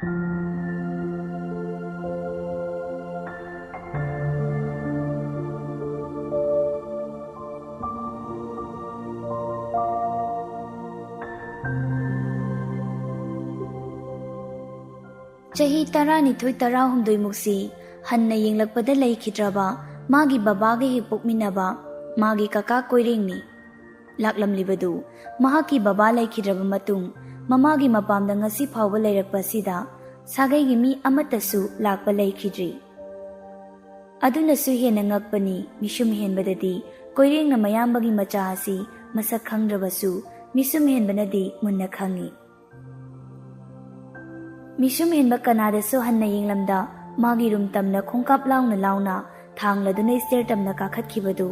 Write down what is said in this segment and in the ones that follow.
Chahi 12 13 hanna yenglakpada leikhidraba magi babage hi pokminaba magi kaka koirengni laklamlibadu mahaki baba leikhidraba matung mamagi mapamda ngasi phawba leirakpa sida sagai gi mi amatasu lakpa leikhidri aduna su hena ngakpani misum henbadadi koirengna mayambagi macha asi masak khangdrabasu misum henbanadi munna khangi misum henba kanada so hanna yenglamda magi rum tamna khongkap launa thangladuna stair tamna kakhatkibadu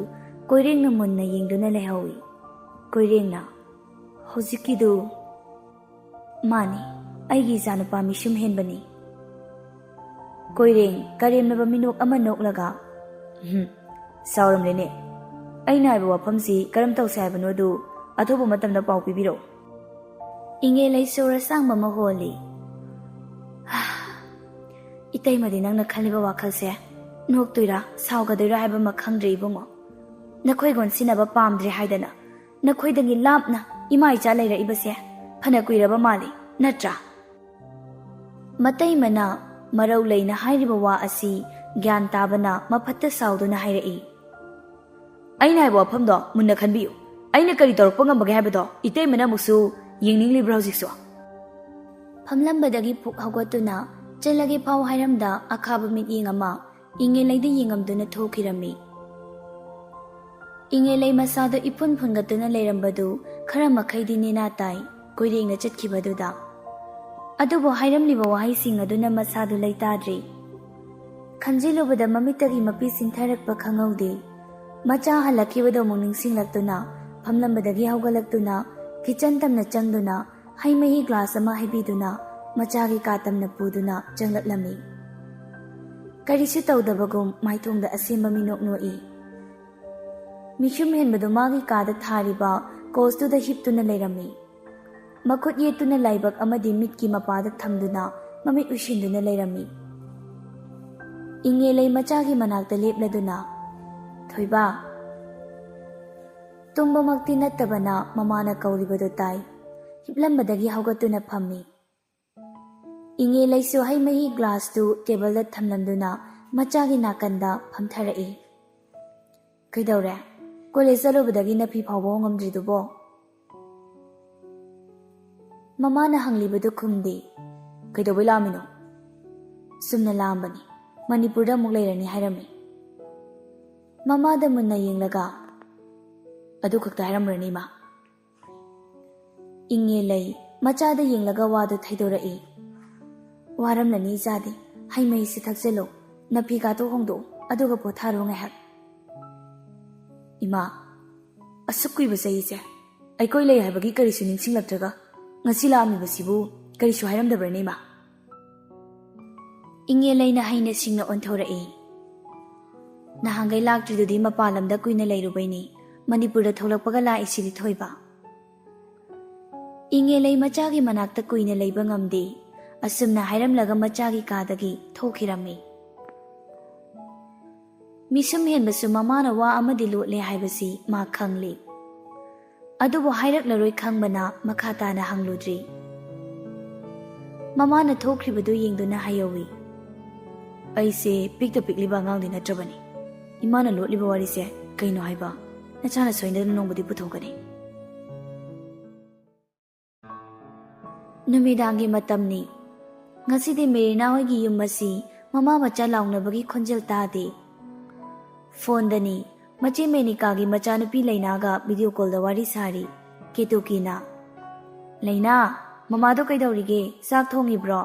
koirengna munna yengduna lehawi koirengna hojikidu mani aigi zanupa misum henbani koireng karemnaba minok ama noklaga sauramlene aina iba wafamsi karam tawse haibanodu athoba matamda pau pibiro inge laisora sangba maholi itai madi nangna khaliba wakhalse noktoira saugadoira haiba makhangdre ibongo nakhoi gon sinaba pamdre haidana nakhoi dangi lapna ima icha leira ibase phana kuiraba mali natra matai mana marau leina hairiba wa asi gyan tabana mafatta sauduna hairi aina haiba wafamdo munna khanbiyu aina kari torokpa ngambage haibado itai mana musu yengningli browsing phamlambadagi phuk hawgatuna Chelagi pau hairamda akhaba mit yengama inge laidi yengamduna thokirami inge lai masada ipun phungatuna leirambadu khara makhaidi nena tai koirengna chatkibaduda adubo hairamliba wahai sing aduna masadu leitadri khanjilubada mamitagi mapi sintharakpa khangaude macha halakibado muning singlaktuna phamlambadagi hawgalaktuna kitchen tamna changduna haimahi glass ama haibiduna Machagi katamna puduna janglatlami karisu tawdabagum maithongda asimba minok noi misum henbadu magi kada thariba kostuda hiptuna leirami makut yetuna laibak amadi mitki mapada thamduna mamit ushinduna leirami inge lei machagi manakta lepladuna thoiba tumba makti nattabana mamana kauribadu tai hiplambadagi hawgatuna phammi inge laisu hai mahi glass tu table da thamlamduna machagi nakanda phamtharai kaidawre college alubadagi nafi phawbo ngamdridubo mama na hanglibadu khumdi kaidawai lamino sumna lambani manipurda muk leirani hairami mama da munna yenglaga adu khakta hairamrani ma inge lai machada yenglaga wadu thaidorai waramlani zadi haimai si thakjelo napi ga to hongdo aduga potharo ngahak ima asukui basai je aikoi lei habagi kari su ningsing laktraga ngasi lami basibu kari su hairam dabrani ma inge leina haina singna onthora na hangai laktri dudi mapalamda kuina leirubaini manipurda tholakpaga la isili thoiba inge lei machagi manakta kuina leiba ngamdi asumna hairamlaga machagi kadagi thokirami misum henbasu mamana wa amadi lotle haibasi ma khangli adubo hairaklaroi khangbana makhatana hangludri mamana thokribadu yengduna hayowi aise pikta pikliba ngangdi natrabani imana lotliba warise kaino haiba nachana soindana nongbudi puthokani numidangi matamni ngasidi merina hoigi yumasi mama macha laungnabagi khonjel tade phone dani machi menika gi machanupi leinaga video call da wari sari ketukina leina mama do kaidawrige sak thongi bro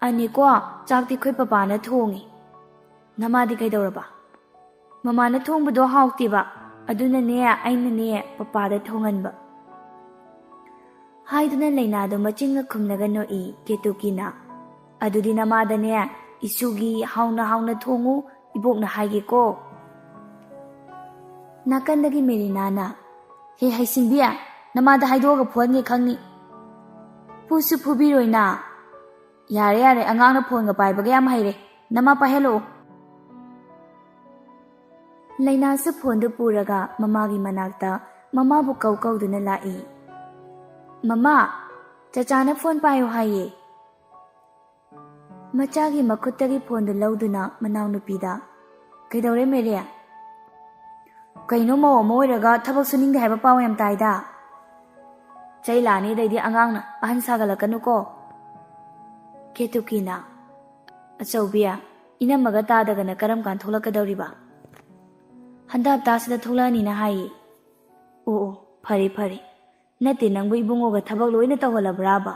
ani ko chak ti khoi papa na thongi nama di kaidawraba mama na thongbu do hawti ba aduna ne aina ne papa da thonganba haiduna leina do machinga khumnaga no I ketukina adudi nama da ne isugi hauna thongu ibokna haige ko nakandagi merina na he haisingbiya nama da haidoga phonge khangni pusu phubiroina ꯌꯥꯔꯦ ꯌꯥꯔꯦ ꯑꯉꯥꯡꯅ ꯐꯣꯟꯒ ꯄꯥꯏꯕꯒ ꯌꯥꯝ ꯍꯩꯔꯦ ꯅꯃꯥ ꯄꯥꯏꯍꯜꯂꯛꯑꯣ ꯂꯩꯅꯥꯁꯨ ꯐꯣꯟꯗꯨ ꯄꯨꯔꯒ ꯃꯃꯥꯒꯤ ꯃꯅꯥꯛꯇ ꯃꯃꯥꯕꯨ ꯀꯧꯗꯨꯅ ꯂꯥꯛꯏ ꯃꯃꯥ ꯆꯆꯥꯅ ꯐꯣꯟ ꯄꯥꯏꯌꯣ ꯍꯥꯏꯌꯦ ꯃꯆꯥꯒꯤ ꯃꯈꯨꯠꯇꯒꯤ ꯐꯣꯟꯗꯨ ꯂꯧꯗꯨꯅ ꯃꯅꯥꯎꯅꯨꯄꯤꯗ ꯀꯩꯗꯧꯔꯦ ꯃꯦꯔꯤ ꯀꯩꯅꯣ ꯃꯧ ꯑꯃ ꯑꯣꯏꯔꯒ ꯊꯕꯛ ꯁꯨꯅꯤꯡꯗꯦ ꯍꯥꯏꯕ ꯄꯥꯎ ꯌꯥꯝ ꯇꯥꯏꯗ ꯆꯩ ꯂꯥꯛꯑꯅꯤꯗꯩꯗꯤ ꯑꯉꯥꯡꯅ ꯑꯍꯟ ꯁꯥꯒꯠꯂꯛꯀꯅꯨꯀꯣ ꯀꯦꯇꯨꯀꯤꯅ ꯑꯆꯧꯕꯤ ꯏꯅꯝꯃꯒ ꯇꯥꯗꯒꯅ ꯀꯔꯝ ꯀꯥꯟ ꯊꯣꯛꯂꯛꯀꯗꯧꯔꯤꯕ ꯍꯟꯗꯛ ꯍꯞꯇꯥꯁꯤꯗ ꯊꯣꯛꯂꯛꯑꯅꯤꯅ ꯍꯥꯏꯌꯦ ꯑꯣ ꯐꯔꯦ ꯐꯔꯦ ꯅꯠꯇꯦ ꯅꯪꯕꯨ ꯏꯕꯨꯡꯉꯣꯒ ꯊꯕꯛ ꯂꯣꯏꯅ ꯇꯧꯍꯜꯂꯕ꯭ꯔꯥꯕ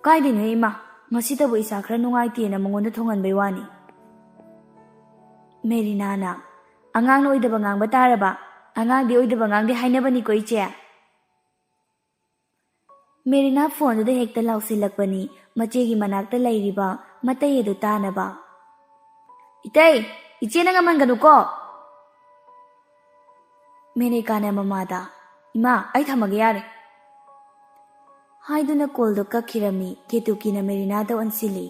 ꯀꯥꯏꯗꯩꯅꯣ ꯏꯃꯥ ꯉꯁꯤꯇꯕꯨ ꯏꯁꯥ ꯈꯔ ꯅꯨꯡꯉꯥꯏꯇꯦꯅ ꯃꯉꯣꯟꯗ ꯊꯣꯡꯍꯟꯕꯩ ꯋꯥꯅꯤ ꯃꯦꯔꯤꯅꯥꯅ ꯑꯉꯥꯡꯅ ꯑꯣꯏꯗꯕ ꯉꯥꯡꯕ ꯇꯥꯔꯕ ꯑꯉꯥꯡꯗꯤ ꯑꯣꯏꯗꯕ ꯉꯥꯡꯗꯦ ꯍꯥꯏꯅꯕꯅꯤꯀꯣ ꯏꯆꯦ ꯃꯦꯔꯤꯅꯥ ꯐꯣꯟꯗꯨꯗ ꯍꯦꯛꯇ ꯂꯥꯎꯁꯤꯜꯂꯛꯄꯅꯤ ꯃꯆꯦꯒꯤ ꯃꯅꯥꯛꯇ ꯂꯩꯔꯤꯕ ꯃꯇꯩ ꯑꯗꯨ ꯇꯥꯅꯕ ꯏꯇꯩ ꯏꯆꯦꯅ ꯉꯝꯍꯟꯒꯅꯨꯀꯣ ꯃꯦꯅꯤꯀꯥꯅ ꯃꯃꯥꯗ ꯏꯃꯥ ꯑꯩ ꯊꯝꯃꯒꯦ ꯌꯥꯔꯦ ꯍꯥꯏꯗꯨꯅ ꯀꯣꯜꯗꯣ ꯀꯛꯈꯤꯔꯝꯃꯤ ꯀꯦꯇꯨꯀꯤꯅ ꯃꯦꯔꯤꯅꯥꯗ ꯑꯣꯟꯁꯤꯜꯂꯤ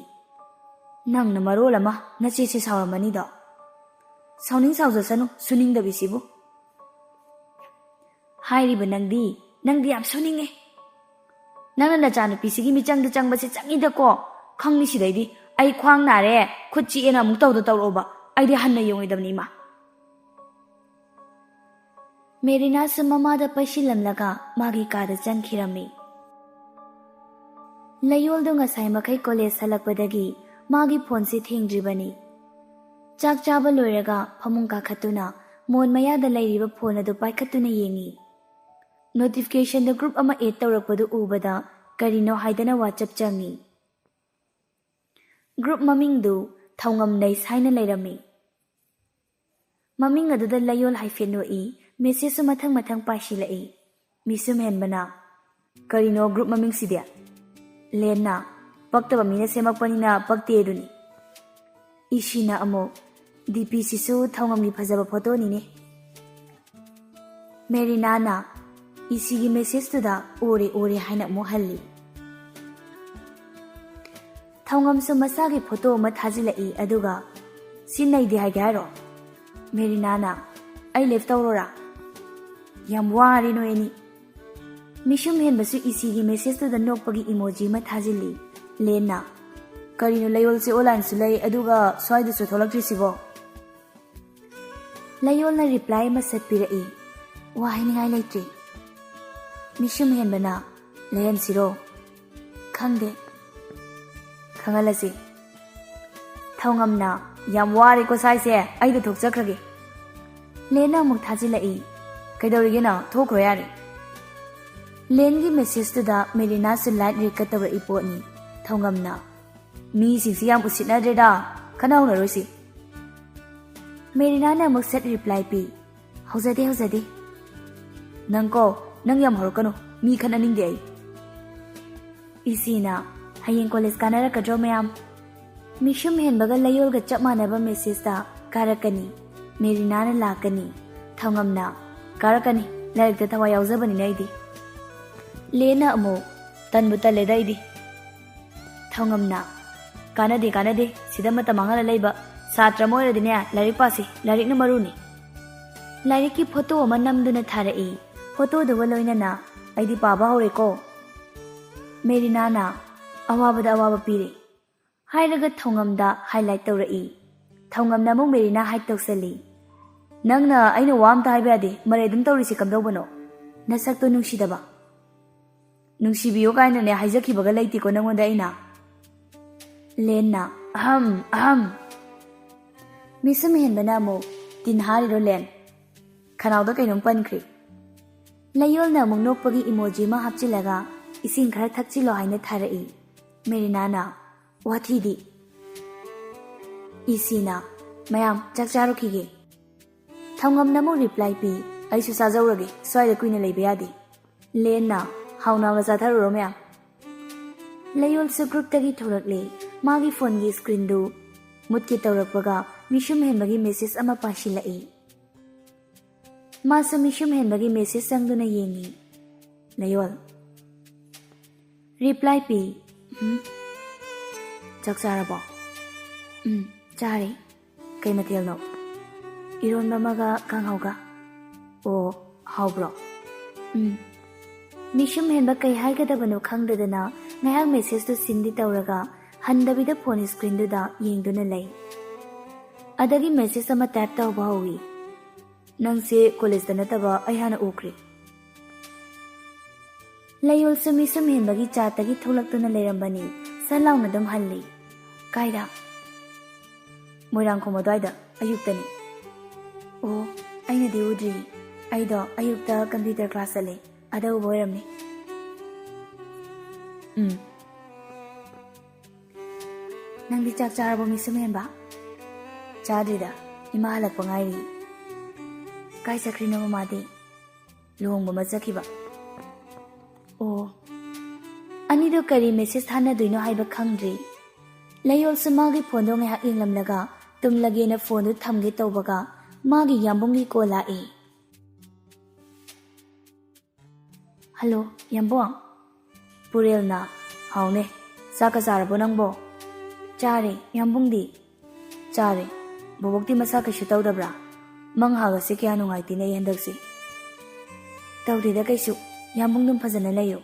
ꯅꯪꯅ ꯃꯔꯣꯜ ꯑꯃ ꯅꯆꯦꯁꯦ ꯁꯥꯎꯔꯝꯃꯅꯤꯗꯣ ꯁꯥꯎꯅꯤꯡ ꯁꯥꯎꯖꯁꯅꯨ ꯁꯨꯅꯤꯡꯗꯕꯤꯁꯤꯕꯨ ꯍꯥꯏꯔꯤꯕ ꯅꯪꯗꯤ ꯌꯥꯝ ꯁꯨꯅꯤꯡꯉꯦ ꯅꯪꯅ ꯅꯆꯥꯅꯨꯄꯤꯁꯤꯒꯤ ꯃꯤꯆꯪꯗ ꯆꯪꯕꯁꯦ ꯆꯪꯉꯤꯗꯀꯣ ꯈꯪꯅꯤ ꯁꯤꯗꯩꯗꯤ ꯑꯩ ꯈ꯭ꯋꯥꯡ ꯅꯥꯔꯦ ꯈꯨꯠ ꯆꯤꯛꯑꯦꯅ ꯑꯃꯨꯛ ꯇꯧꯔꯛꯑꯣꯕ ꯑꯩꯗꯤ ꯍꯟꯅ ꯌꯦꯡꯉꯣꯏꯗꯕꯅꯤ ꯏꯃꯥ ꯃꯦꯔꯤꯅꯥꯁꯨ ꯃꯃꯥꯗ ꯄꯩꯁꯤꯜꯂꯝꯂꯒ ꯃꯥꯒꯤ ꯀꯥꯗ ꯆꯪꯈꯤꯔꯝꯃꯤ ꯂꯩꯌꯣꯜꯗꯣ ꯉꯁꯥꯏ ꯃꯈꯩ ꯀꯣꯂꯦꯖ ꯍꯜꯂꯛꯄꯗꯒꯤ ꯃꯥꯒꯤ ꯐꯣꯟꯁꯦ ꯊꯦꯡꯗ꯭ꯔꯤꯕꯅꯤ ꯆꯥꯛ ꯆꯥꯕ ꯂꯣꯏꯔꯒ ꯐꯃꯨꯡ ꯀꯥꯈꯠꯇꯨꯅ ꯃꯣꯟ ꯃꯌꯥꯗ ꯂꯩꯔꯤꯕ ꯐꯣꯟ ꯑꯗꯨ ꯄꯥꯏꯈꯠꯇꯨꯅ ꯌꯦꯡꯉꯤ ꯅꯣꯇꯤꯐꯤꯀꯦꯁꯟꯗ ꯒ꯭ꯔꯨꯞ ꯑꯃ ꯑꯦꯗ ꯇꯧꯔꯛꯄꯗꯨ ꯎꯕꯗ ꯀꯔꯤꯅꯣ ꯍꯥꯏꯗꯅ ꯋꯥꯆꯞ ꯆꯪꯉꯤ ꯒ꯭ꯔꯨꯞ ꯃꯃꯤꯡꯗꯨ ꯊꯧꯉꯝꯅꯩꯁ ꯍꯥꯏꯅ ꯂꯩꯔꯝꯃꯤ ꯃꯃꯤꯡ ꯑꯗꯨꯗ ꯂꯩꯌꯣꯜ ꯍꯥꯏꯐꯦꯠ ꯅꯣꯛꯏ ꯃꯦꯁꯦꯖꯁꯨ ꯃꯊꯪ ꯃꯊꯪ ꯄꯥꯏꯁꯤꯜꯂꯛꯏ ꯃꯤꯁꯨꯝ ꯍꯦꯟꯕꯅ ꯀꯔꯤꯅꯣ ꯒ꯭ꯔꯨꯞ ꯃꯃꯤꯡꯁꯤꯗꯤ ꯂꯦꯟꯅ ꯄꯛꯇꯕ ꯃꯤꯅ ꯁꯦꯝꯃꯛꯄꯅꯤꯅ ꯄꯛꯇꯦ ꯑꯗꯨꯅꯤ ꯏꯁꯤꯅ ꯑꯃꯨꯛ ꯗꯤꯄꯤꯁꯤꯁꯨ ꯊꯧꯉꯝꯒꯤ ꯐꯖꯕ ꯐꯣꯇꯣꯅꯤꯅꯦ ꯃꯦꯔꯤꯅꯥꯅ ꯏꯁꯤꯒꯤ ꯃꯦꯁꯦꯖꯇꯨꯗ ꯑꯣꯔꯦ ꯍꯥꯏꯅ ꯑꯃꯨꯛ ꯍꯜꯂꯤ ꯊꯧꯉꯝꯁꯨ ꯃꯁꯥꯒꯤ ꯐꯣꯇꯣ ꯑꯃ ꯊꯥꯖꯤꯜꯂꯛꯏ ꯑꯗꯨꯒ ꯁꯤ ꯅꯩꯗꯦ ꯍꯥꯏꯒꯦ ꯍꯥꯏꯔꯣ ꯃꯦꯔꯤꯅꯥꯅ ꯑꯩ ꯂꯦꯐ ꯇꯧꯔꯣꯔꯥ ꯌꯥꯝ ꯋꯥꯔꯦ ꯅꯣꯏ ꯑꯅꯤ ꯃꯤꯁꯨꯝ ꯍꯦꯟꯕꯁꯨ ꯏꯁꯤꯒꯤ ꯃꯦꯁꯦꯖꯇꯨꯗ ꯅꯣꯛꯄꯒꯤ ꯏꯃꯣꯖꯤ ꯑꯃ ꯊꯥꯖꯤꯜꯂꯤ ꯂꯦꯟꯅ ꯀꯔꯤꯅꯣ ꯂꯩꯌꯣꯜꯁꯦ ꯑꯣꯟꯂꯥꯏꯟꯁꯨ ꯂꯩ ꯑꯗꯨꯒ ꯁ꯭ꯋꯥꯏꯗꯁꯨ ꯊꯣꯛꯂꯛꯇ꯭ꯔꯤꯁꯤꯕꯣ ꯂꯩꯌꯣꯜꯅ ꯔꯤꯄ꯭ꯂꯥꯏ ꯑꯃ ꯁꯠꯄꯤꯔꯛꯏ ꯋꯥ ꯍꯥꯏꯅꯤꯡꯉꯥꯏ ꯂꯩꯇ꯭ꯔꯤ ꯃꯤꯁꯨꯝ ꯍꯦꯟꯕꯅ ꯂꯩꯍꯟꯁꯤꯔꯣ ꯈꯪꯗꯦ ꯈꯪꯍꯜꯂꯁꯤ ꯊꯧꯉꯝꯅ ꯌꯥꯝ ꯋꯥꯔꯦꯀꯣ ꯁꯥꯏꯁꯦ ꯑꯩꯗꯣ ꯊꯣꯛꯆꯈ꯭ꯔꯒꯦ ꯂꯦꯟꯅ ꯑꯃꯨꯛ ꯊꯥꯖꯤꯜꯂꯛꯏ ꯀꯩꯗꯧꯔꯤꯒꯦꯅ ꯊꯣꯛꯈ꯭ꯔꯣ ꯌꯥꯔꯦ ꯂꯦꯟꯒꯤ ꯃꯦꯁꯦꯖꯇꯨꯗ ꯃꯦꯔꯤꯅꯥꯁꯨ ꯂꯥꯏꯠ ꯔꯤꯛꯀ ꯇꯧꯔꯛꯏ ꯄꯣꯠꯅꯤ ꯊꯧꯉꯝꯅ ꯃꯤꯁꯤꯡꯁꯤ ꯌꯥꯝ ꯎꯁꯤꯠꯅꯗ꯭ꯔꯦꯗ ꯈꯟꯅꯍꯧꯅꯔꯣꯏꯁꯤ ꯃꯦꯔꯤꯅꯥꯅ ꯑꯃꯨꯛ ꯁꯠ ꯔꯤꯄ꯭ꯂꯥꯏ ꯄꯤ ꯍꯧꯖꯗꯦ ꯅꯪ ꯌꯥꯝ ꯍꯧꯔꯛꯀꯅꯨ ꯃꯤ ꯈꯠꯅꯅꯤꯡꯗꯦ ꯑꯩ ꯏꯁꯤꯅ ꯍꯌꯦꯡ ꯀꯣꯂꯦꯖ ꯀꯥꯟꯅꯔꯛꯀꯗ꯭ꯔꯣ ꯃꯌꯥꯝ ꯃꯤꯁꯨꯝ ꯍꯦꯟꯕꯒ ꯂꯩꯌꯣꯜꯒ ꯆꯞ ꯃꯥꯟꯅꯕ ꯃꯦꯁꯦꯖꯇ ꯀꯥꯔꯛꯀꯅꯤ ꯃꯦꯔꯤꯅꯥꯅ ꯂꯥꯛꯀꯅꯤ ꯊꯧꯉꯝꯅ ꯀꯥꯔꯛꯀꯅꯤ ꯂꯥꯏꯔꯤꯛꯇ ꯊꯋꯥꯏ ꯌꯥꯎꯖꯕꯅꯤꯅ ꯑꯩꯗꯤ ꯂꯦꯟꯅ ꯑꯃꯨꯛ ꯇꯟꯕꯨ ꯇꯜꯂꯦꯗ ꯑꯩꯗꯤ ꯊꯧꯉꯝꯅ ꯀꯥꯟꯅꯗꯦ ꯁꯤꯗ ꯃꯇꯝ ꯃꯥꯡꯍꯜꯂ ꯂꯩꯕ ꯁꯥꯇ꯭ꯔ ꯑꯃ ꯑꯣꯏꯔꯗꯤꯅꯦ ꯂꯥꯏꯔꯤꯛ ꯄꯥꯁꯤ ꯂꯥꯏꯔꯤꯛꯅ ꯃꯔꯨꯅꯤ ꯂꯥꯏꯔꯤꯛꯀꯤ ꯐꯣꯇೋ ꯑꯃ ꯅꯝꯗꯨꯅ ꯊꯥꯔꯛꯏ ꯐꯣꯇꯣꯗꯨꯒ ꯂꯣꯏꯅꯅ ꯑꯩꯗꯤ ꯄꯥꯕ ꯍꯧꯔꯦꯀೋ ꯃꯦꯔꯤꯅꯥꯅ ꯑꯋꯥꯕꯗ ꯑꯋꯥꯕ ꯄꯤꯔꯦ ꯍꯥꯏꯔꯒ ꯊꯧꯉꯝꯗ ꯍꯥꯏꯂꯥꯏꯠ ꯇꯧꯔꯛꯏ ꯊꯧꯉꯝꯅ ꯑꯃꯨꯛ ꯃꯦꯔꯤꯅꯥ ꯍꯥꯏꯠ ꯇꯧꯁꯜꯂꯤ ꯅꯪꯅ ꯑꯩꯅ ꯋꯥ ꯑꯝꯇ ꯍꯥꯏꯕ ꯌꯥꯗꯦ ꯃꯔꯩ ꯑꯗꯨꯝ ꯇꯧꯔꯤꯁꯤ ꯀꯝꯗꯧꯕꯅꯣ ꯅꯁꯛꯇꯣ ꯅꯨꯡꯁꯤꯗꯕ ꯅꯨꯡꯁꯤꯕꯤꯌꯣ ꯀꯥꯏꯅꯅꯦ ꯍꯥꯏꯖꯈꯤꯕꯒ ꯂꯩꯇꯦꯀꯣ ꯅꯪꯉꯣꯟꯗ ꯑꯩꯅ ꯂꯦꯟꯅ ꯑꯍꯝ ꯃꯤꯁꯨꯝ ꯍꯦꯟꯕꯅ ꯑꯃꯨꯛ ꯇꯤꯟ ꯍꯥꯔꯤꯔꯣ ꯂꯦꯟ ꯈꯅꯥꯎꯗ ꯀꯩꯅꯣꯝ ꯄꯟꯈ꯭ꯔꯦ ꯂꯩꯌꯣꯜꯅ ꯑꯃꯨꯛ ꯅꯣꯛꯄꯒꯤ ꯏꯃꯣꯖꯤ ꯑꯃ ꯍꯥꯞꯆꯤꯜꯂꯒ ꯏꯁꯤꯡ ꯈꯔ ꯊꯛꯆꯤꯜꯂꯣ ꯍꯥꯏꯅ ꯊꯥꯔꯛꯏ ꯃꯦꯔꯤꯅꯥꯅ ꯋꯥꯊꯤꯗꯤ ꯏꯁꯤꯅ ꯃꯌꯥꯝ ꯆꯥꯛ ꯆꯥꯔꯨꯈꯤꯒꯦ ꯊꯧꯉꯝꯅ ꯑꯃꯨꯛ ꯔꯤꯄ꯭ꯂꯥꯏ ꯄꯤ ꯑꯩꯁꯨ ꯆꯥꯖꯧꯔꯒꯦ ꯁ꯭ꯋꯥꯏꯗ ꯀꯨꯏꯅ ꯂꯩꯕ ꯌꯥꯗꯦ ꯂꯦꯟꯅ ꯍꯥꯎꯅ ꯆꯥꯊꯔꯨꯔꯣ ꯃꯌꯥꯝ ꯂꯩꯌꯣꯜꯁꯨ ꯒ꯭ꯔꯨꯞꯇꯒꯤ ꯊꯣꯔꯛꯂꯦ ꯃꯥꯒꯤ ꯐꯣꯟꯒꯤ ꯁꯀ꯭ꯔꯤꯟꯗꯨ ꯃꯨꯠꯀꯦ ꯇꯧꯔꯛꯄꯒ ꯃꯤꯁꯨꯝ ꯍꯦꯟꯕꯒꯤ ꯃꯦꯁꯦꯖ ꯑꯃ ꯄꯥꯏꯁꯤꯜꯂꯛꯏ ꯃꯥꯁꯨ ꯃꯤꯁꯨꯝ ꯍꯦꯟꯕꯒꯤ ꯃꯦꯁꯦꯖ ꯆꯪꯗꯨꯅ ꯌꯦꯡꯉꯤ ꯂꯩꯌꯣꯜ ꯔꯤꯄ꯭ꯂꯥꯏ ꯄꯤ ꯆꯥꯛ ꯆꯥꯔꯕꯣ? ꯆꯥꯔꯤ. ꯀꯩ ꯃꯊꯦꯜꯅꯣ? ꯏꯔꯣꯟꯕ ꯑꯃꯒ ꯀꯥꯡꯍꯧꯒ. ꯑꯣ, ꯍꯥꯎꯕ꯭ꯔꯣ? ꯃꯤꯁꯨꯝ ꯍꯦꯟꯕ ꯀꯩ ꯍꯥꯏꯒꯗꯕꯅꯣ ꯈꯪꯗꯗꯅ ꯉꯥꯏꯍꯥꯛ ꯃꯦꯁꯦꯖꯇꯨ ꯁꯤꯟꯗꯤ ꯇꯧꯔꯒ ꯍꯟꯗꯕꯤꯗ ꯐꯣꯟ ꯁꯀ꯭ꯔꯤꯟꯗꯨꯗ ꯌꯦꯡꯗꯨꯅ ꯂꯩ. ꯑꯗꯒꯤ ꯃꯦꯁꯦꯖ ꯑꯃ ꯇꯥꯏꯞ ꯇꯧꯕ ꯍꯧꯏ. ꯅꯪꯁꯦ ꯀꯣꯂꯦꯖꯇ ꯅꯠꯇꯕ ꯑꯩ ꯍꯥꯟꯅ ꯎꯈ꯭ꯔꯦ. ꯂꯩꯌꯣꯜꯁꯨ ꯃꯤꯁꯨꯝ ꯍꯦꯟꯕꯒꯤ ꯆꯥꯠꯇꯒꯤ ꯊꯣꯛꯂꯛꯇꯨꯅ ꯂꯩꯔꯝꯕꯅꯤ. ꯁꯠ ꯂꯥꯎꯅ ꯑꯗꯨꯝ ꯍꯜꯂꯤ. ꯀꯥꯏꯗ? ꯃꯣꯏꯔꯥꯡꯈꯣꯝ ꯑꯗꯨꯋꯥꯏꯗ, ꯑꯌꯨꯛꯇꯅꯤ. ꯑꯣ, ꯑꯩꯅꯗꯤ ꯎꯗ꯭ꯔꯤ. ꯑꯩꯗꯣ ꯑꯌꯨꯛꯇ ꯀꯝꯄ꯭ꯌꯨꯇꯔ ꯀ꯭ꯂꯥꯁ ꯆꯠꯂꯦ. ꯑꯗ ꯎꯕ ꯑꯣꯏꯔꯝꯅꯤ. ꯅꯪꯗꯤ ꯆꯥꯛ ꯆꯥꯔꯕꯣ ꯃꯤꯁꯨꯝ ꯍꯦꯟꯕ? ꯆꯥꯗ꯭ꯔꯤꯗ, ꯏꯃꯥ ꯍꯜꯂꯛꯄ ꯉꯥꯏꯔꯤ. ꯀꯥꯏ ꯆꯠꯈ꯭ꯔꯤꯅꯣ ꯃꯃꯥꯗꯤ? ꯂꯨꯍꯣꯡꯕ ꯑꯃ ꯆꯠꯈꯤꯕ. ꯑꯣ, ꯑꯅꯤꯗꯣ ꯀꯔꯤ ꯃꯦꯁꯦꯖ ꯊꯥꯅꯗꯣꯏꯅꯣ ꯍꯥꯏꯕ ꯈꯪꯗ꯭ꯔꯤ. ꯂꯩꯌꯣꯜꯁꯨ ꯃꯥꯒꯤ ꯐꯣꯟꯗꯣ ꯉꯥꯏꯍꯥꯛ ꯌꯦꯡꯂꯝꯂꯒ ꯇꯨꯝꯂꯒꯦꯅ ꯐꯣꯟꯗꯨ ꯊꯝꯒꯦ ꯇꯧꯕꯒ ꯃꯥꯒꯤ ꯌꯥꯝꯕꯨꯡꯒꯤ ꯀꯣꯜ ꯂꯥꯛꯏ. ꯍꯜꯂꯣ, ꯌꯥꯝꯕꯨꯡ? ꯄꯨꯔꯦꯜꯅ. ꯍꯥꯎꯅꯦ, ꯆꯥꯛꯀ ꯆꯥꯔꯕꯣ ꯅꯪꯕꯣ? ꯆꯥꯔꯦ. ꯌꯥꯝꯕꯨꯡꯗꯤ? ꯆꯥꯔꯦ. ꯕꯣꯕꯣꯛꯇꯤ ꯃꯁꯥ ꯀꯩꯁꯨ ꯇꯧꯗꯕ꯭ꯔꯥ? ꯃꯪ ꯍꯥꯒꯁꯦ ꯀꯌꯥ ꯅꯨꯡꯉꯥꯏꯇꯦꯅꯦ ꯑꯩ ꯍꯟꯗꯛꯁꯦ. ꯇꯧꯗꯦꯗ ꯀꯩꯁꯨ. ꯌꯥꯝꯕꯨꯡꯗꯨꯝ ꯐꯖꯅ ꯂꯩꯌꯨ.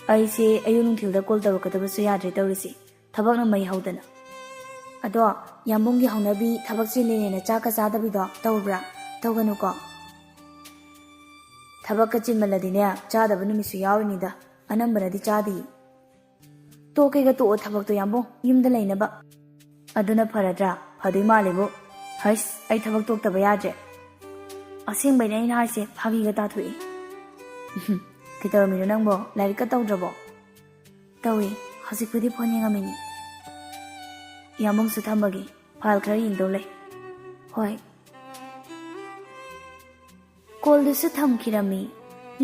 ꯑꯩꯁꯦ ꯑꯌꯨꯛ ꯅꯨꯡꯊꯤꯜꯗ ꯀꯣꯜ ꯇꯧꯔꯛꯀꯗꯕꯁꯨ ꯌꯥꯗ꯭ꯔꯦ ꯇꯧꯔꯤꯁꯦ. ꯊꯕꯛꯅ ꯃꯩ ꯍꯧꯗꯅ. ꯑꯗꯣ ꯌꯥꯝꯕꯨꯡꯒꯤ ꯍꯧꯅꯕꯤ ꯊꯕꯛ ꯆꯤꯜꯂꯤꯅꯦꯅ ꯆꯥꯛꯀ ꯆꯥꯗꯕꯤꯗꯣ ꯇꯧꯕ꯭ꯔꯥ? ꯇꯧꯒꯅꯨꯀꯣ. ꯊꯕꯛꯀ ꯆꯤꯟꯃꯜꯂꯗꯤꯅꯦ ꯆꯥꯗꯕ ꯅꯨꯃꯤꯠꯁꯨ ꯌꯥꯎꯔꯤꯅꯤꯗ. ꯑꯅꯝꯕꯅꯗꯤ ꯆꯥꯗꯦ. ꯇꯣꯛꯀꯦꯒ ꯇꯣꯛꯑꯣ ꯊꯕꯛꯇꯣ ꯌꯥꯝꯕꯨꯡ, ꯌꯨꯝꯗ ꯂꯩꯅꯕ. ꯑꯗꯨꯅ ꯐꯔꯗ꯭ꯔꯥ? ꯐꯗꯣꯏ ꯃꯥꯜꯂꯦꯕꯨ. ꯍꯩꯁ, ꯑꯩ ꯊꯕꯛ ꯇꯣꯛꯇꯕ ꯌꯥꯗ꯭ꯔꯦ. ꯑꯁꯦꯡꯕꯩꯅꯦ ꯑꯩꯅ ꯍꯥꯏꯁꯦ, ꯐꯥꯒꯤꯒ ꯇꯥꯊꯣꯛꯏ. ꯀꯩꯗꯧꯔꯝꯃꯤꯅꯣ ꯅꯪꯕꯣ? ꯂꯥꯏꯔꯤꯛꯀ ꯇꯧꯗ꯭ꯔꯕꯣ? ꯇꯧꯏ, ꯍꯧꯖꯤꯛꯄꯨꯗꯤ ꯐꯣꯟ ꯌꯦꯡꯉꯝꯃꯤꯅꯤ. ꯌꯥꯝꯕꯨꯡꯁꯨ ꯊꯝꯃꯒꯦ, ꯐꯥꯏꯜ ꯈꯔ ꯌꯦꯡꯗꯧ ꯂꯩ. ꯍꯣꯏ. ꯀꯣꯜꯗꯨꯁꯨ ꯊꯝꯈꯤꯔꯝꯃꯤ.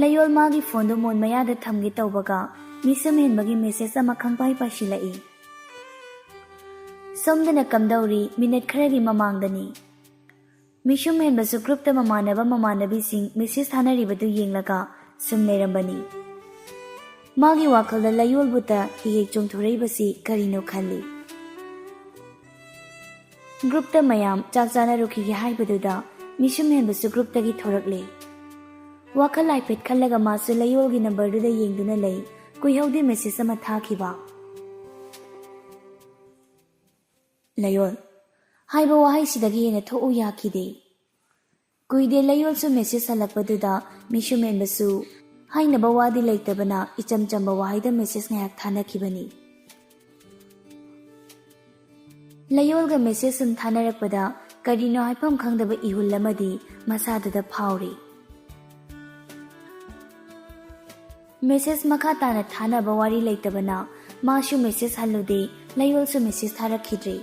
ꯂꯩꯌꯣꯜ ꯃꯥꯒꯤ ꯐꯣꯟꯗꯨ ꯃꯣꯟ ꯃꯌꯥꯗ ꯊꯝꯒꯦ ꯇꯧꯕꯒ ꯃꯤꯁꯨꯝ ꯍꯦꯟꯕꯒꯤ ꯃꯦꯁꯦꯖ ꯑꯃ ꯈꯪꯄꯥꯏ ꯄꯥꯏꯁꯤꯜꯂꯛꯏ. ꯁꯣꯝꯗꯅ ꯀꯝꯗꯧꯔꯤ? ꯃꯤꯅꯠ ꯈꯔꯒꯤ ꯃꯃꯥꯡꯗꯅꯤ. ꯃꯤꯁꯨꯝ ꯍꯦꯟꯕꯁꯨ ꯒ꯭ꯔꯨꯞꯇ ꯃꯃꯥꯟꯅꯕꯤꯁꯤꯡ ꯃꯦꯁꯦꯖ ꯊꯥꯅꯔꯤꯕꯗꯨ ꯌꯦꯡꯂꯒ ꯁꯨꯝ ꯂꯩꯔꯝꯕꯅꯤ. ꯃꯥꯒꯤ ꯋꯥꯈꯜꯗ ꯂꯩꯌꯣꯜꯕꯨꯇ ꯍꯦꯛ ꯆꯣꯡꯊꯣꯔꯛꯏꯕꯁꯤ ꯀꯔꯤꯅꯣ ꯈꯜꯂꯤ. ꯒ꯭ꯔꯨꯞꯇ ꯃꯌꯥꯝ ꯆꯥꯛ ꯆꯥꯅꯔꯨꯈꯤꯒꯦ ꯍꯥꯏꯕꯗꯨꯗ ꯃꯤꯁꯨꯝ ꯍꯦꯟꯕꯁꯨ ꯒ꯭ꯔꯨꯞꯇꯒꯤ ꯊꯣꯔꯛꯂꯦ. ꯋꯥꯈꯜ ꯍꯥꯏꯐꯦꯠ ꯈꯜꯂꯒ ꯃꯥꯁꯨ ꯂꯩꯌꯣꯜꯒꯤ ꯅꯝꯕꯔꯗꯨꯗ ꯌꯦꯡꯗꯨꯅ ꯂꯩ. ꯀꯨꯏꯍꯧꯗꯦ ꯃꯦꯁꯦꯖ ꯑꯃ ꯊꯥꯈꯤꯕ. ꯂꯩꯌꯣꯜ ꯍꯥꯏꯕ ꯋꯥꯍꯩꯁꯤꯗꯒꯤ ꯍꯦꯟꯅ ꯊꯣꯛꯎ ꯌꯥꯈꯤꯗꯦ. ꯀꯨꯏꯗꯦ ꯂꯩꯌꯣꯜꯁꯨ ꯃꯦꯁꯦꯖ ꯍꯜꯂꯛꯄꯗꯨꯗ ꯃꯤꯁꯨꯝ ꯍꯦꯟꯕꯁꯨ ꯍꯥꯏꯅꯕ ꯋꯥꯗꯤ ꯂꯩꯇꯕꯅ ꯏꯆꯝ ꯆꯝꯕ ꯋꯥꯍꯩꯗ ꯃꯦꯁꯦꯖ ꯉꯥꯏꯍꯥꯛ ꯊꯥꯅꯈꯤꯕꯅꯤ. ꯂꯩꯌꯣꯜꯒ ꯃꯦꯁꯦꯖ ꯁꯨꯝ ꯊꯥꯅꯔꯛꯄꯗ ꯀꯔꯤꯅꯣ ꯍꯥꯏꯐꯝ ꯈꯪꯗꯕ ꯏꯍꯨꯜ ꯑꯃꯗꯤ ꯃꯁꯥꯗꯨꯗ ꯐꯥꯎꯔꯤ. ꯃꯦꯁꯦꯖ ꯃꯈꯥ ꯇꯥꯅ ꯊꯥꯅꯕ ꯋꯥꯔꯤ ꯂꯩꯇꯕꯅ ꯃꯥꯁꯨ ꯃꯦꯁꯦꯖ ꯍꯜꯂꯨꯗꯦ. ꯂꯩꯌꯣꯜꯁꯨ ꯃꯦꯁꯦꯖ ꯊꯥꯔꯛꯈꯤꯗ꯭ꯔꯦ.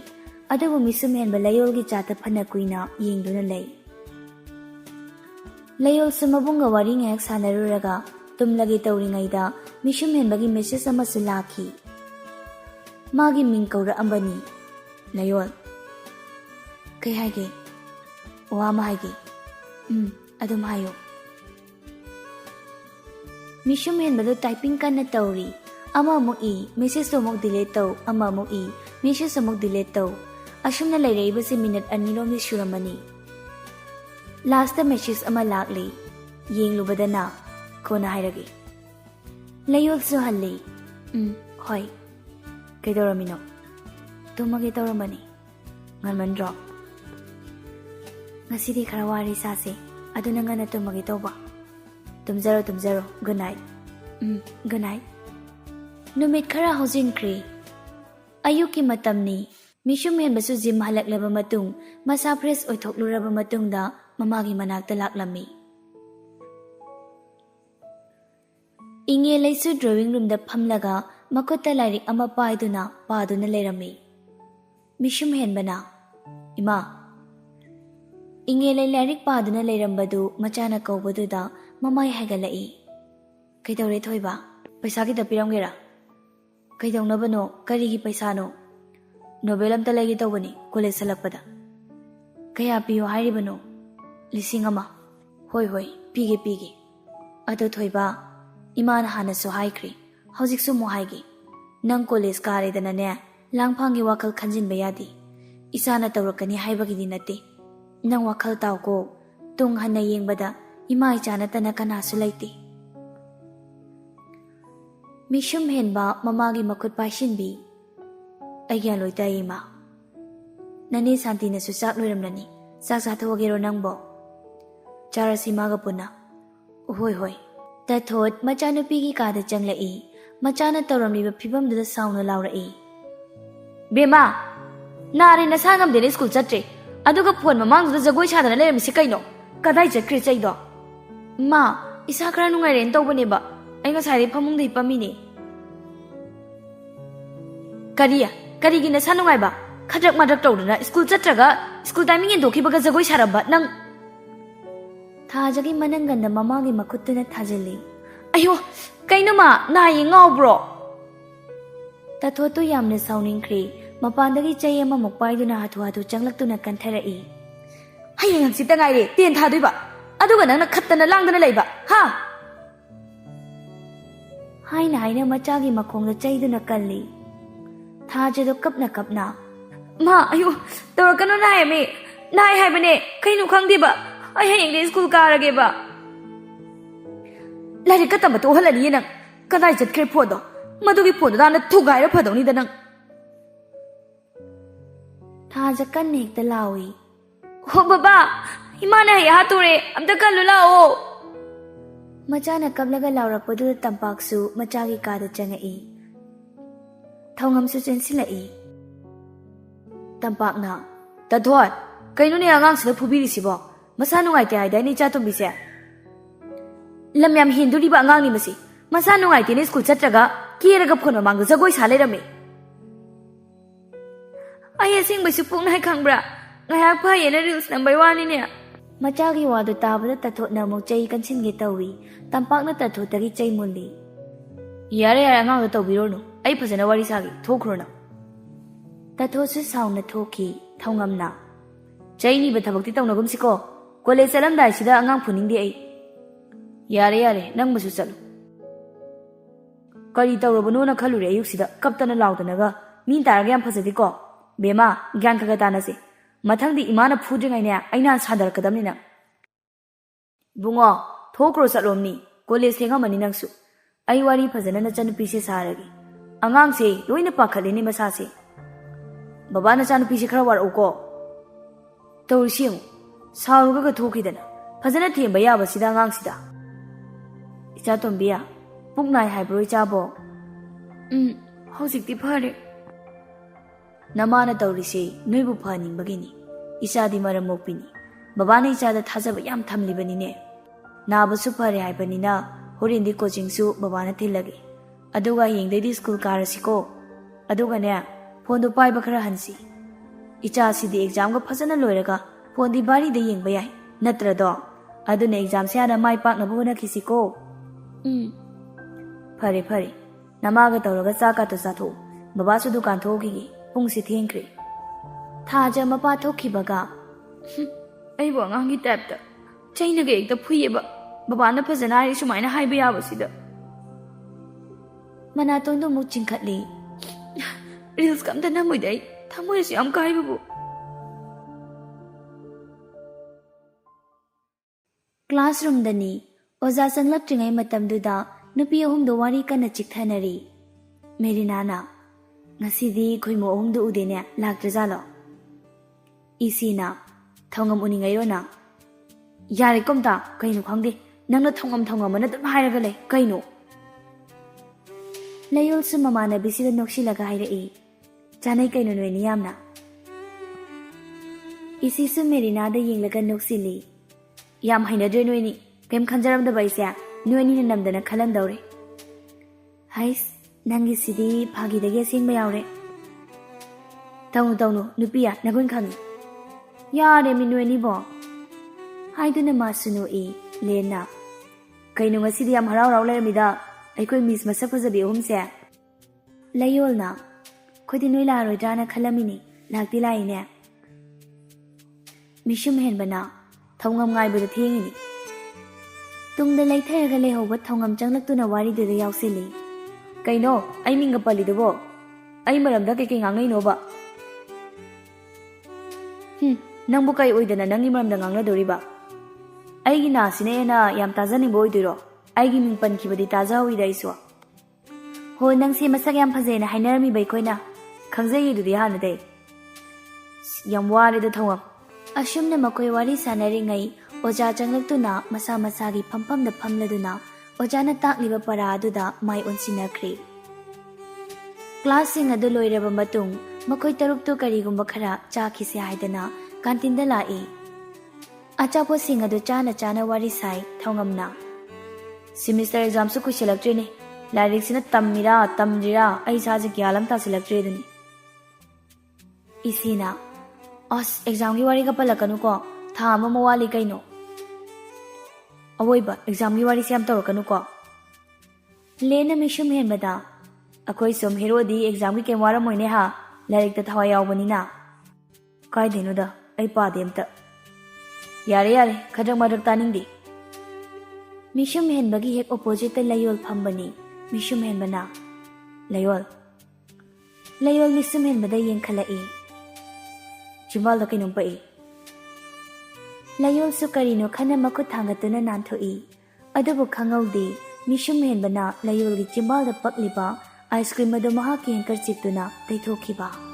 ꯑꯗꯨꯕꯨ ꯃꯤꯁꯨꯝ ꯍꯦꯟꯕ ꯂꯩꯌꯣꯜꯒꯤ ꯆꯥꯠꯇ ꯐꯅ ꯀꯨꯏꯅ ꯌꯦꯡꯗꯨꯅ ꯂꯩ. ꯂꯩꯌꯣꯜꯁꯨ ꯃꯕꯨꯡꯒ ꯋꯥꯔꯤ ꯉꯥꯏꯍꯥꯛ ꯁꯥꯟꯅꯔꯨꯔꯒ ꯇꯨꯝꯂꯒꯦ ꯇꯧꯔꯤꯉꯩꯗ ꯃꯤꯁꯨꯝ ꯍꯦꯟꯕꯒꯤ ꯃꯦꯁꯦꯖ ꯑꯃꯁꯨ ꯂꯥꯛꯈꯤ. ꯃꯥꯒꯤ ꯃꯤꯡ ꯀꯧꯔꯛꯑꯝꯕꯅꯤ. ꯂꯩꯌꯣꯜ. ꯀꯩ ꯍꯥꯏꯒꯦ? ꯋꯥ ꯑꯃ ꯍꯥꯏꯒꯦ. ꯑꯗꯨꯝ ꯍꯥꯏꯌꯣ. ꯃꯤꯁꯨꯝ ꯍꯦꯟꯕꯗꯨ ꯇꯥꯏꯄꯤꯡ ꯀꯟꯅ ꯇꯧꯔꯤ. ꯑꯃ ꯑꯃꯨꯛ ꯏ, ꯃꯦꯁꯦꯖꯇꯨ ꯑꯃꯨꯛ ꯗꯤꯂꯦꯠ ꯇꯧ, ꯑꯃ ꯑꯃꯨꯛ ꯏ, ꯃꯦꯁꯦꯖ ꯑꯃꯨꯛ ꯗꯤꯂꯦꯠ ꯇꯧ. ꯑꯁꯨꯝꯅ ꯂꯩꯔꯛꯏꯕꯁꯤ ꯃꯤꯅꯠ 2ꯔꯣꯝꯗꯤ ꯁꯨꯔꯝꯃꯅꯤ. ꯂꯥꯁꯇ ꯃꯦꯁꯦꯖ ꯑꯃ ꯂꯥꯛꯂꯦ. ꯌꯦꯡꯂꯨꯕꯗꯅ ꯀꯣꯟꯅ ꯍꯥꯏꯔꯒꯦ. ꯂꯩꯌꯣꯜꯁꯨ ꯍꯜꯂꯦ. ꯍꯣꯏ. ꯀꯩꯗꯧꯔꯝꯃꯤꯅꯣ? ꯇꯨꯝꯃꯒꯦ ꯇꯧꯔꯝꯕꯅꯤ. ꯉꯟꯃꯟꯗ꯭ꯔꯣ? ꯉꯁꯤꯗꯤ ꯈꯔ ꯋꯥꯔꯤ ꯁꯥꯁꯦ, ꯑꯗꯨꯅ ꯉꯟꯅ ꯇꯨꯝꯃꯒꯦ ꯇꯧꯕ. ꯇꯨꯝꯖꯔꯣ ꯇꯨꯝꯖꯔꯣ. Good night. Good night. ꯅꯨꯃꯤꯠ ꯈꯔ ꯍꯧꯖꯤꯟꯈ꯭ꯔꯦ. ꯑꯌꯨꯛꯀꯤ ꯃꯇꯝꯅꯤ. ꯃꯤꯁꯨꯝ ꯍꯦꯟꯕꯁꯨ ꯖꯤꯝ ꯍꯜꯂꯛꯂꯕ ꯃꯇꯨꯡ ꯃꯁꯥ ꯐ꯭ꯔꯦꯁ ꯑꯣꯏꯊꯣꯛꯂꯨꯔꯕ ꯃꯇꯨꯡꯗ ꯃꯃꯥꯒꯤ ꯃꯅꯥꯛꯇ ꯂꯥꯛꯂꯝꯃꯤ. ꯏꯉꯦꯂꯩꯁꯨ ꯗ꯭ꯔꯣꯋꯤꯡ ꯔꯨꯝꯗ ꯐꯝꯂꯒ ꯃꯈꯨꯠꯇ ꯂꯥꯏꯔꯤꯛ ꯑꯃ ꯄꯥꯗꯨꯅ ꯂꯩꯔꯝꯃꯤ. ꯃꯤꯁꯨꯝ ꯍꯦꯟꯕꯅ, ꯏꯃꯥ. ꯏꯉꯦꯂꯩ ꯂꯥꯏꯔꯤꯛ ꯄꯥꯗꯨꯅ ꯂꯩꯔꯝꯕꯗꯨ ꯃꯆꯥꯅ ꯀꯧꯕꯗꯨꯗ ꯃꯃꯥꯏ ꯍꯥꯏꯒꯠꯂꯛꯏ. ꯀꯩꯗꯧꯔꯦ ꯊꯣꯏꯕ? ꯄꯩꯁꯥ ꯈꯤꯇ ꯄꯤꯔꯝꯒꯦꯔꯥ? ꯀꯩꯗꯧꯅꯕꯅꯣ? ꯀꯔꯤꯒꯤ ꯄꯩꯁꯥꯅꯣ? ꯅꯣꯕꯦꯜ ꯑꯝꯇ ꯂꯩꯒꯦ ꯇꯧꯕꯅꯤ ꯀꯣꯂꯦꯖ ꯍꯜꯂꯛꯄꯗ. ꯀꯌꯥ ꯄꯤꯌꯣ ꯍꯥꯏꯔꯤꯕꯅꯣ? 1,000. ꯍꯣꯏ ꯄꯤꯒꯦ. ꯑꯗꯣ ꯊꯣꯏꯕ, ꯏꯃꯥꯅ ꯍꯥꯟꯅꯁꯨ ꯍꯥꯏꯈ꯭ꯔꯦ, ꯍꯧꯖꯤꯛꯁꯨ ꯑꯃꯨꯛ ꯍꯥꯏꯒꯦ. Nang college karedana langphangi wakal khanjinba yadi. Isana tawrakani haibagidi nate. Nang wakal tawko tung hana yengbada ima ichana tana kanasu laite. Mishum henba mamagi makut paishinbi. Aigyan loita ima. Nani santi na susak loiramnani. Saksa thawagero nangbo. Charasi maga puna. Hoi. Tathot machanupigi kada changlai. Machana tawramliba phibamduda sauna laura'i. Bema, nari nasangam dene school chatre. Aduga phone mamangduda jagoi sadana leramisi kaino. Kadai chakre chaido. Ma, isa khara nungai ren tawbaneba. Ai ngasai phamungda ipamini. Karigi nasa nungai ba? Khadrak madrak tawdana school chatraga school timing endokhibaga jagoi saraba nang. Thajagi mananganda mamagi makuttuna thajali. Ayo, kaino ma nayi ngawbro. Tathotu yamna sauningkri mapandagi chay amamuk paiduna hatu changlaktuna kantharai. Hayang sita ngaire ten thadoiba. Aduga nangna khattana langdana leiba. Ha? Haina machagi makhongda chayduna kalli. Thajado kapna. Ma, ayo, tawrakano nai me. Nai haibane kaino khangdiba. Ay hayang school karage ba. Lari katamba to halani nang kadai chatkre phodo. Madugi phodo dana thugaira phadoni da nang. Thaja kan hekta lawi. Oh baba, imana ya hature amta kallu lao. Machana kablaga laurakpadu tampaksu machagi kada changai. Thongam su chensilai. Tampakna. Tathot, kaino ne angang sida phubiri sibo. Masa nungai te ai dai ni cha tumbi se. Lam yam hinduri ba angang ni masi. Masa nungai te ni school chatraga kiraga phone mamang jagoi sa leirame. Ai asing bai su pung nai khangbra. Ngayak pha yena reels number 1 ni ne. Machagi wadu tabada tathot na mo chai kansin ge tawi. Tampakna tathot tagi chai mulli. Yare angang ga tawbiro no. Ai phajana wari sagi thokro na. Tathot su sauna thoki thongamna. Chai ni ba thabakti tawnagum siko. College salamdai sida angang phuning di ai. Yare nang masu chalu. Kari tawrabano na khalure ayuk sida kaptana laudanaga min targa yam phajadi ko. Bema gyan kaga tanase. Mathangdi imana phudringai ne aina sadar kadamni na. Bungo thokro salomni college thengamani nangsu. Ai wari phajana na chanupi se saragi. Angang se loina pakhalini masa se. Baba na chanupi se khara war uko. Tawrisiu Sauga thokidana. Phajana themba yaba sida ngang sida. Icha tombiya. Puknai haibro ichabo. Hojikti phare. Namana tawrise noibu phaningbagini. Icha di maram mokpini. Babana icha da thajaba yam thamlibani ne. Nabasu phare haibanina horindi coaching su babana thilage. Aduga yengdai school karasiko. Aduga ne phone do paiba khara hansi. Icha sidi exam ga phajana loiraga phone di bari de yengba yai. Natrado aduna exam se ana mai pak na buna kisiko. Phare. Namaga tawraga chaka to satho. Baba su dukan thokigi. Pung si thengkre. Thaja mapa thokhibaga. Ai bo ngangi tapta. Chaina ge ekta phuyeba. Baba na phajana ri sumaina haiba yaba sida. Manaton do mu chingkhatli. Reels kamta na moidai. Thamoi si am kai babu. Classroom dani oza sanglaptringai matamduda nupi ahumdo wari kana chikthanari. Merinana ngasidi khoimo ahumdo udene laktrajalo. Isina thongam uningayona. Yare komta kaino khangde nangna thongam mana dum hairaga le kaino. Layol su mamana bisida noksilaga hairai. Chanai kaino noini yamna. Isi su Merinada yenglaga noksili. Yam hainadre noini kem khanjaramda baisa noini na namdana khalandawre. Hais nangi sidi phagidagi asengba yaure. Tawnu nupiya nagun khangi. Yare mi noini bo. Haiduna masunu e lena. Kaino ngasidi yam harau lermida aikoi miss masak fajabi ahumse. Layolna khodi noi laroidana khalamini lakti laine. Mishum henbana thongam ngai bada thengini. Tungda laitharaga lehoba thongam changlaktuna wari de yausili. ꯀꯩꯅꯣ ꯑꯩ ꯃꯤꯡꯒ ꯄꯜꯂꯤꯗꯨꯕꯣ? ꯑꯩ ꯃꯔꯝꯗ ꯀꯩꯀꯩ ꯉꯥꯡꯅꯩꯅꯣꯕ? ꯅꯪꯕꯨ ꯀꯩ ꯑꯣꯏꯗꯅ ꯅꯪꯒꯤ ꯃꯔꯝꯗ ꯉꯥꯡꯅꯗꯣꯔꯤꯕ? ꯑꯩꯒꯤ ꯅꯥꯁꯤꯅ ꯍꯦꯟꯅ ꯌꯥꯝ ꯇꯥꯖꯅꯤꯡꯕ ꯑꯣꯏꯗꯣꯏꯔꯣ? ꯑꯩꯒꯤ ꯃꯤꯡ ꯄꯟꯈꯤꯕꯗꯤ ꯇꯥꯖꯍꯧꯏꯗ ꯑꯩꯁꯨ. ꯍꯣ, ꯅꯪꯁꯦ ꯃꯁꯛ ꯌꯥꯝ ꯐꯖꯩꯅ ꯍꯥꯏꯅꯔꯝꯃꯤꯕ ꯑꯩꯈꯣꯏꯅ. ꯈꯪꯖꯩꯌꯦꯗꯨꯗꯤ ꯍꯥꯟꯅꯗꯩ. ꯌꯥꯝ ꯋꯥꯔꯦꯗ ꯊꯧꯉꯝ. ꯑꯁꯨꯝꯅ ꯃꯈꯣꯏ ꯋꯥꯔꯤ ꯁꯥꯟꯅꯔꯤꯉꯩ ꯑꯣꯖꯥ ꯆꯪꯂꯛꯇꯨꯅ ꯃꯁꯥ ꯃꯁꯥꯒꯤ ꯐꯝꯐꯝꯗ ꯐꯝꯂꯗꯨꯅ ꯑꯣꯖꯥꯅ ꯇꯥꯛꯂꯤꯕ ꯄꯔꯥ ꯑꯗꯨꯗ ꯃꯥꯏ ꯑꯣꯟꯁꯤꯟꯅꯈ꯭ꯔꯦ. ꯀ꯭ꯂꯥꯁꯁꯤꯡ ꯑꯗꯨ ꯂꯣꯏꯔꯕ ꯃꯇꯨꯡ ꯃꯈꯣꯏ ꯇꯔꯨꯛꯇꯨ ꯀꯔꯤꯒꯨꯝꯕ ꯈꯔ ꯆꯥꯈꯤꯁꯦ ꯍꯥꯏꯗꯅ ꯀꯥꯟꯇꯤꯟꯗ ꯂꯥꯛꯏ. ꯑꯆꯥꯄꯣꯠꯁꯤꯡ ꯑꯗꯨ ꯆꯥꯅ ꯆꯥꯅ ꯋꯥꯔꯤ ꯁꯥꯏ ꯊꯧꯉꯝꯅ. ꯁꯤꯃꯤꯁꯇꯔ ꯑꯦꯛꯖꯥꯝꯁꯨ ꯀꯨꯏꯁꯤꯜꯂꯛꯇ꯭ꯔꯦꯅꯦ. ꯂꯥꯏꯔꯤꯛꯁꯤꯅ ꯇꯝꯃꯤꯔꯥ ꯇꯝꯗ꯭ꯔꯤꯔꯥ ꯑꯩ ꯏꯁꯥꯁꯦ ꯒ꯭ꯌꯥꯟ ꯑꯃ ꯇꯥꯁꯤꯜꯂꯛꯇ꯭ꯔꯦꯗꯨꯅꯤ. ꯏꯁꯤꯅ ꯑꯁ ꯑꯦꯛꯖꯥꯝꯒꯤ ꯋꯥꯔꯤꯒ ꯄꯜꯂꯛꯀꯅꯨꯀꯣ. ꯊꯥ ꯑꯃ ꯋꯥꯠꯂꯤ ꯀꯩꯅꯣ. ꯑꯋꯣꯏꯕ ꯑꯦꯛꯖꯥꯝꯒꯤ ꯋꯥꯔꯤꯁꯦ ꯌꯥꯝ ꯇꯧꯔꯛꯀꯅꯨꯀꯣ. ꯂꯦꯅ ꯃꯤꯁꯨꯝ ꯍꯦꯟꯕꯗ ꯑꯩꯈꯣꯏ ꯁꯨꯝ ꯍꯦꯔꯣꯗꯤ ꯑꯦꯛꯖꯥꯝꯒꯤ ꯀꯩꯝ ꯋꯥꯔꯝꯃꯣꯏꯅꯦ ꯍꯥ, ꯂꯥꯏꯔꯤꯛꯇ ꯊꯋꯥꯏ ꯌꯥꯎꯕꯅꯤꯅ. ꯀꯥꯏꯗꯩꯅꯣꯗ ꯑꯩ ꯄꯥꯗꯦ ꯑꯝꯇ. ꯌꯥꯔꯦ ꯌꯥꯔꯦ ꯈꯗ꯭ꯔꯛ ꯃꯗ꯭ꯔꯛ ꯇꯥꯅꯤꯡꯗꯦ. ꯃꯤꯁꯨꯝ ꯍꯦꯟꯕꯒꯤ ꯍꯦꯛ ꯑꯣꯄꯣꯖꯤꯠꯇ ꯂꯩꯌꯣꯜ ꯐꯝꯕꯅꯤ. ꯃꯤꯁꯨꯝ ꯍꯦꯟꯕꯅ ꯂꯩꯌꯣꯜ. ꯂꯩꯌꯣꯜ ꯃꯤꯁꯨꯝ ꯍꯦꯟꯕꯗ ꯌꯦꯡꯈꯠꯂꯛꯏ. ꯆꯤꯝꯕꯥꯜꯗ ꯀꯩꯅꯣꯝ ꯄꯛꯏ. ꯂꯩꯌꯣꯜꯁꯨ ꯀꯔꯤꯅꯣ ꯈꯟꯅ ꯃꯈꯨꯠ ꯊꯥꯡꯒꯠꯇꯨꯅ ꯅꯥꯟꯊꯣꯛꯏ. ꯑꯗꯨꯕꯨ ꯈꯪꯍꯧꯗꯦ ꯃꯤꯁꯨꯝ ꯍꯦꯟꯕꯅ ꯂꯩꯌꯣꯜꯒꯤ ꯆꯤꯝꯕꯥꯜꯗ ꯄꯛꯂꯤꯕ ꯑꯥꯏꯁ ꯀ꯭ꯔꯤꯝ ꯑꯗꯨ ꯃꯍꯥꯛꯀꯤ ꯍꯦꯡꯀꯔꯆꯤꯞꯇꯨꯅ ꯇꯩꯊꯣꯛꯈꯤꯕ.